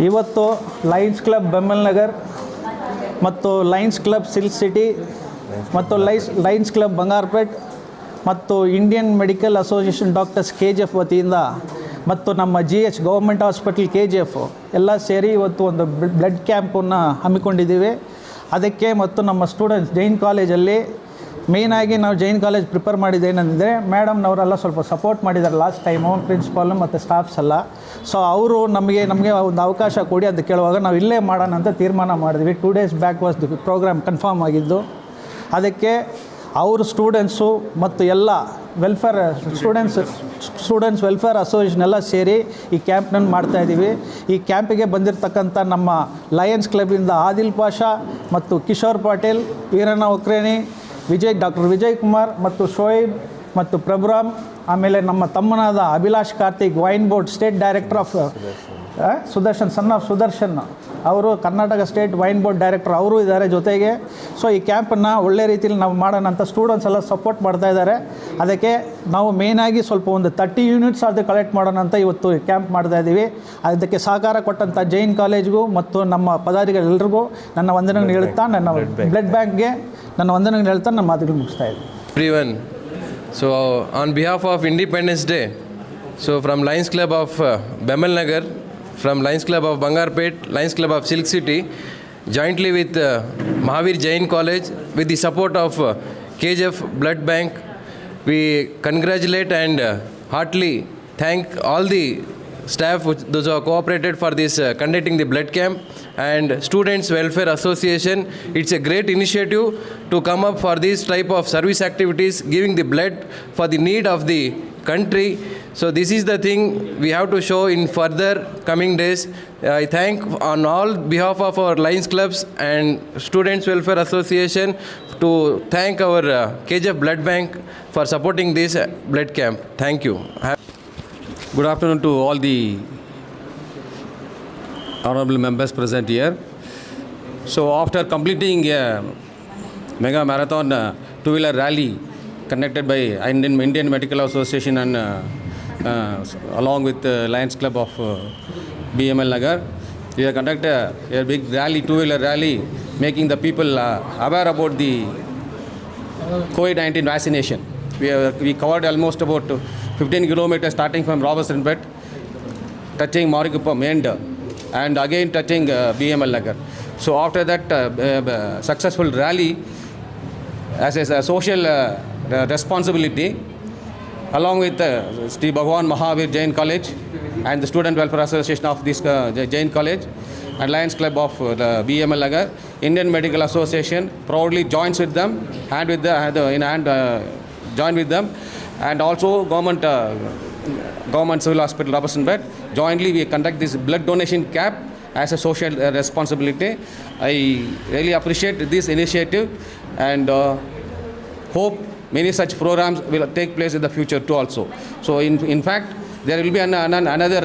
ಇವತ್ತು Lions club ಬೆಮ್ಮಲ್ Nagar ಮತ್ತು Lions club silk city ಮತ್ತು ಲಯನ್ಸ್ ಕ್ಲಬ್ ಬಂಗಾರಪೇಟ್ ಮತ್ತು Indian medical association doctors KGF ವತಿಯಿಂದ ಮತ್ತು ನಮ್ಮ GH ಗೌರ್ಮೆಂಟ್ ಹಾಸ್ಪಿಟಲ್ KGF ಎಲ್ಲ ಸೇರಿ ಇವತ್ತು ಒಂದು ಬ್ಲಡ್ ಕ್ಯಾಂಪನ್ನು ಹಮ್ಮಿಕೊಂಡಿದ್ದೀವಿ. ಅದಕ್ಕೆ ಮತ್ತು ನಮ್ಮ ಸ್ಟೂಡೆಂಟ್ಸ್ ಜೈನ್ ಕಾಲೇಜಲ್ಲಿ ಮೇಯ್ನಾಗಿ ನಾವು ಜೈನ್ ಕಾಲೇಜ್ ಪ್ರಿಪೇರ್ ಮಾಡಿದ್ದೇನೆಂದರೆ ಮೇಡಮ್ನವರೆಲ್ಲ ಸ್ವಲ್ಪ ಸಪೋರ್ಟ್ ಮಾಡಿದ್ದಾರೆ ಲಾಸ್ಟ್ ಟೈಮು, ಪ್ರಿನ್ಸಿಪಾಲು ಮತ್ತು ಸ್ಟಾಫ್ಸ್ ಎಲ್ಲ. ಸೊ ಅವರು ನಮಗೆ ಒಂದು ಅವಕಾಶ ಕೊಡಿ ಅಂತ ಕೇಳುವಾಗ ನಾವು ಇಲ್ಲೇ ಮಾಡೋಣ ಅಂತ ತೀರ್ಮಾನ ಮಾಡಿದ್ವಿ. 2 days back was the programme confirm ಆಗಿದ್ದು. ಅದಕ್ಕೆ ಅವರು ಸ್ಟೂಡೆಂಟ್ಸು ಮತ್ತು ಎಲ್ಲ ಸ್ಟೂಡೆಂಟ್ಸ್ ವೆಲ್ಫೇರ್ ಅಸೋಸಿಯೇಷನ್ ಎಲ್ಲ ಸೇರಿ ಈ ಕ್ಯಾಂಪ್ನನ್ನು ಮಾಡ್ತಾಯಿದ್ದೀವಿ. ಈ ಕ್ಯಾಂಪಿಗೆ ಬಂದಿರತಕ್ಕಂಥ ನಮ್ಮ ಲಯನ್ಸ್ ಕ್ಲಬ್ಬಿಂದ ಆದಿಲ್ ಪಾಷಾ ಮತ್ತು ಕಿಶೋರ್ ಪಾಟೀಲ್, ವೀರಣ್ಣ ಒಕ್ರೇನಿ, ಡಾಕ್ಟರ್ ವಿಜಯ್ ಕುಮಾರ್ ಮತ್ತು ಶೋಯಿಬ್ ಮತ್ತು ಪ್ರಭುರಾಮ್, ಆಮೇಲೆ ನಮ್ಮ ತಮ್ಮನಾದ Abhilash Karthik, wine board state director of Sudarshan ಅವರು Karnataka state wine board director ಅವರು ಇದ್ದಾರೆ ಜೊತೆಗೆ. ಸೊ ಈ ಕ್ಯಾಂಪನ್ನು ಒಳ್ಳೆ ರೀತಿಯಲ್ಲಿ ನಾವು ಮಾಡೋಣ ಅಂತ ಸ್ಟೂಡೆಂಟ್ಸ್ ಎಲ್ಲ ಸಪೋರ್ಟ್ ಮಾಡ್ತಾಯಿದ್ದಾರೆ. ಅದಕ್ಕೆ ನಾವು ಮೇಯ್ನಾಗಿ ಸ್ವಲ್ಪ ಒಂದು 30 ಯೂನಿಟ್ಸ್ ಅದು ಕಲೆಕ್ಟ್ ಮಾಡೋಣ ಅಂತ ಇವತ್ತು ಕ್ಯಾಂಪ್ ಮಾಡ್ತಾಯಿದ್ದೀವಿ. ಅದಕ್ಕೆ ಸಹಕಾರ ಕೊಟ್ಟಂಥ ಜೈನ್ ಕಾಲೇಜ್ಗೂ ಮತ್ತು ನಮ್ಮ ಪದಾಧಿಕಾರಿಗಳೆಲ್ಲರಿಗೂ ನನ್ನ ವಂದನೆಗಳನ್ನು ಹೇಳ್ತಾ, ನನ್ನ ಬ್ಲಡ್ ಬ್ಯಾಂಕ್ಗೆ ನನ್ನ ವಂದನೆಗಳನ್ನು ಹೇಳ್ತಾ ನನ್ನ ಮಾತುಗಳು ಮುಗಿಸ್ತಾ ಇದ್ದೀನಿ. Everyone, so on behalf of Independence Day, so from Lions Club of Bemal Nagar, from Lions Club of Bangarpet, Lions Club of Silk City, jointly with Mahavir Jain College, with the support of KGF Blood Bank, we congratulate and heartily thank all the staff those who have cooperated for this conducting the blood camp, and Students Welfare Association. It's a great initiative to come up for this type of service activities, giving the blood for the need of the country. So this is the thing we have to show in further coming days. I thank on all behalf of our Lions Clubs and Students Welfare Association to thank our KGF Blood Bank for supporting this blood camp. Thank you. Good afternoon to all the honorable members present here. So after completing a mega marathon two-wheeler rally conducted by Indian Medical Association and along with the Lions Club of BML Nagar, we have conducted a big rally, two-wheeler rally, making the people aware about the COVID-19 vaccination. We covered almost about 15 kilometers starting from Robertsonpet, touching Marikupam end, and again touching BML Nagar. So after that successful rally, as a social responsibility, along with Sri Bhagwan Mahavir Jain College and the Student Welfare Association of this Jain College and Lions Club of the BML Nagar, Indian Medical Association proudly joins with them, hand with the in hand join with them, and also government civil hospital Robertsonpet. Jointly we conduct this blood donation camp as a social responsibility. I really appreciate this initiative and hope many such programs will take place in the future too also. So in fact there will be another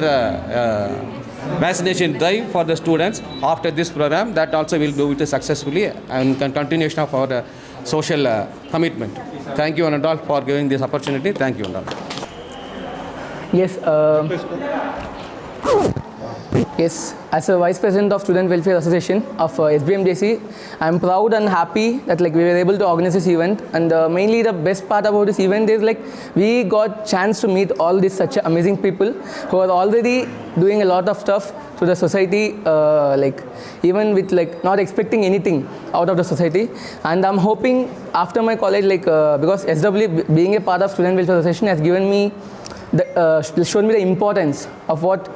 vaccination drive for the students after this program, that also will do it successfully and continuation of our social commitment. Thank you and all for giving this opportunity. Thank you and all. Yes, as a Vice President of Student Welfare Association of SBMJC, I am proud and happy that we were able to organize this event. And mainly the best part about this event is we got chance to meet all these such amazing people who are already doing a lot of stuff to the society, even with not expecting anything out of the society. And I'm hoping after my college, because SW being a part of Student Welfare Association has given me shown me the importance of what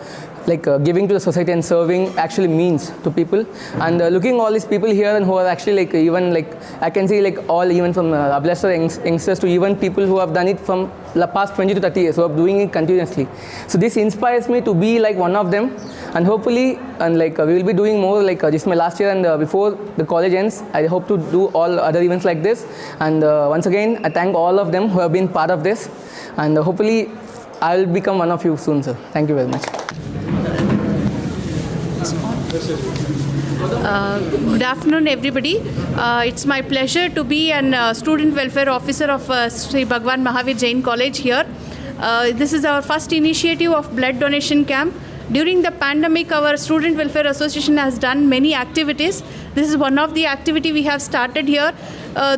giving to the society and serving actually means to people. And looking all these people here and who are actually even I can see all even from Ablastar youngsters to even people who have done it from the past 20 to 30 years, who are doing it continuously. So this inspires me to be one of them, and hopefully and we will be doing more. This is my last year, and before the college ends I hope to do all other events like this. And once again I thank all of them who have been part of this, and hopefully I will become one of you soon, sir. Thank you very much. Good afternoon, everybody. It's my pleasure to be an student welfare officer of Sri Bhagwan Mahavir Jain College here. This is our first initiative of blood donation camp. During the pandemic, our Student Welfare Association has done many activities. This is one of the activity we have started here.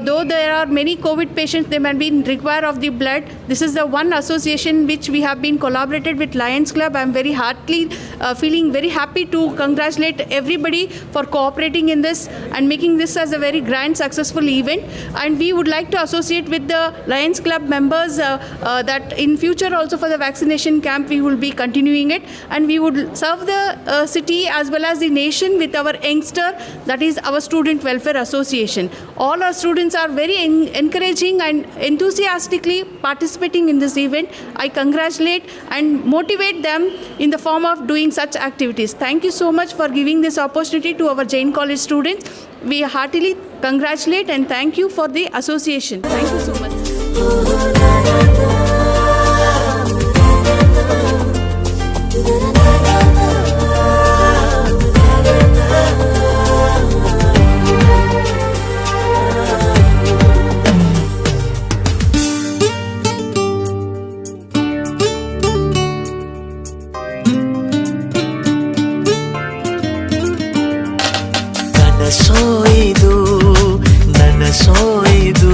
Though there are many COVID patients, they might be require of the blood. This is the one association which we have been collaborated with Lions Club. I am very heartily feeling very happy to congratulate everybody for cooperating in this and making this as a very grand successful event. And we would like to associate with the Lions Club members that in future also for the vaccination camp we will be continuing it, and we would serve the city as well as the nation with our youngster, that is our Student Welfare Association. All our students are very encouraging and enthusiastically participating in this event. I congratulate and motivate them in the form of doing such activities. Thank you so much for giving this opportunity to our Jain College students. We heartily congratulate and thank you for the association. Thank you so much. ನನಸೋಯ್ದು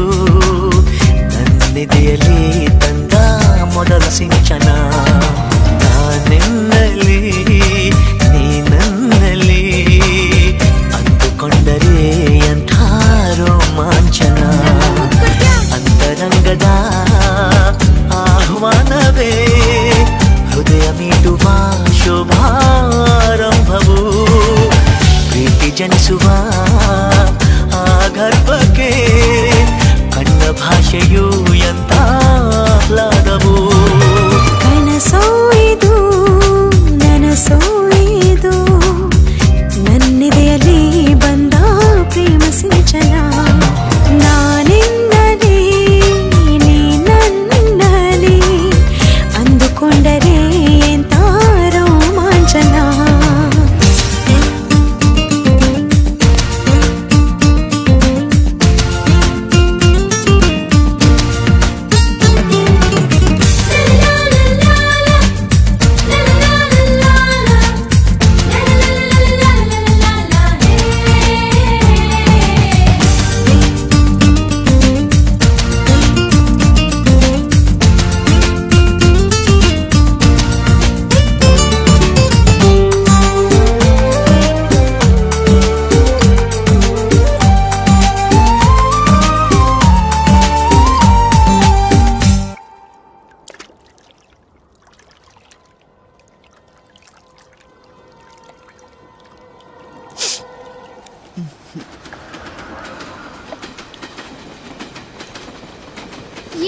ನನ್ನಿದೆಯಲ್ಲಿ ತಂದ ಮೊದಲ ಸಿಂಚನ, ನಾನೆನ್ನಲಿ ನೀ ನನ್ನಲ್ಲಿ ಅಂದುಕೊಂಡರೆ ಎಂಥ ರೋಮಾಂಚನ, ಅಂತರಂಗದ ಆಹ್ವಾನವೇ ಹೃದಯ ಮೀಟುವ ಶುಭಾರಂಭವು, ಪ್ರೀತಿ ಜನಿಸುವ ಆ ಗರ್ಭಕ್ಕೆ ಕಣ್ಣ ಭಾಷೆಯು ಎಂತ ಆಹ್ಲಾದವು. ಕನಸೋಯ್ದು ನನಸೋಯ್ದು ನನ್ನಿದೆಯಲ್ಲಿ ಬಂದ ಪ್ರೇಮ ಸಿಂಚನ, ನಾನೆನ್ನಲಿ ನೀ ನನ್ನಲ್ಲಿ ಅಂದುಕೊಂಡರೆ ಎಂತ ರೋಮಾಂಚನ.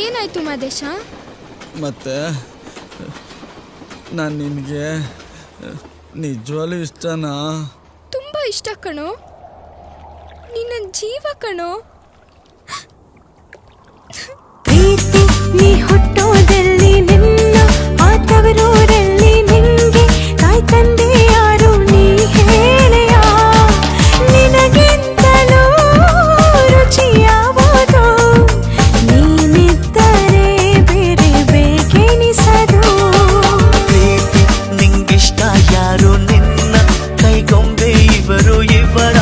ಏನಾಯ್ತು ಮಾದೇಶ? ಮತ್ತೆ ನಾನು ನಿನಗೆ ನಿಜವಾಗ್ಲೂ ಇಷ್ಟನಾ? ತುಂಬ ಇಷ್ಟ ಕಣೋ, ನಿನ್ನ ಜೀವ ಕಣೋ. ಪ್ರೀತಿ ನೀ ಹುಟ್ಟೋದಲ್ಲಿ ನಿನ್ನ ಆತವರೂರಲ್ಲಿ ನಿಂಗೆ ತಾಯಿ ತಂದೆ ಯಾರು ನೀ ಹೇಳೆಯ, ನಿನಗಿಂತಲೂ ರುಚಿಯಾವುದು ನೀನಿದ್ದರೆ ಬೇರೆ ಬೇಕೆನಿಸದು. ಪ್ರೀತಿ ನಿಂಗಿಷ್ಟ ಯಾರು ನಿನ್ನ ಕೈಗೊಂಬೆ ಇವರು, ಇವರ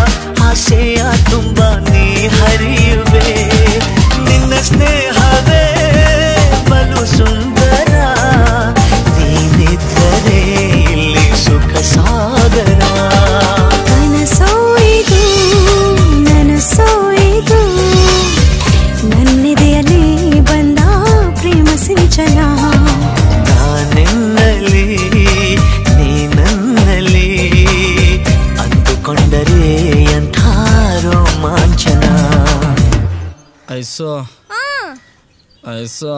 ಆಸೆಯ ತುಂಬ ನೀ ಹರಿಯುವೆ, ನಿನ್ನ ಸ್ನೇಹವೇ ಬಲು ಸುಂದರ, ನೀನಿದ್ದರೆ ಇಲ್ಲಿ ಸುಖ ಸಾಗರ. ಕನಸೋಯ್ದು ನನಸೋಯ್ದು ನನ್ನಿದೆಯಲ್ಲಿ ಬಂದ ಪ್ರೇಮ ಸಿಂಚನ, ನಾನೆನ್ನಲಿ ನೀ ನನ್ನಲ್ಲಿ ಅಂದುಕೊಂಡರೆ ಎಂಥ ರೋಮಾಂಚನ. Iso iso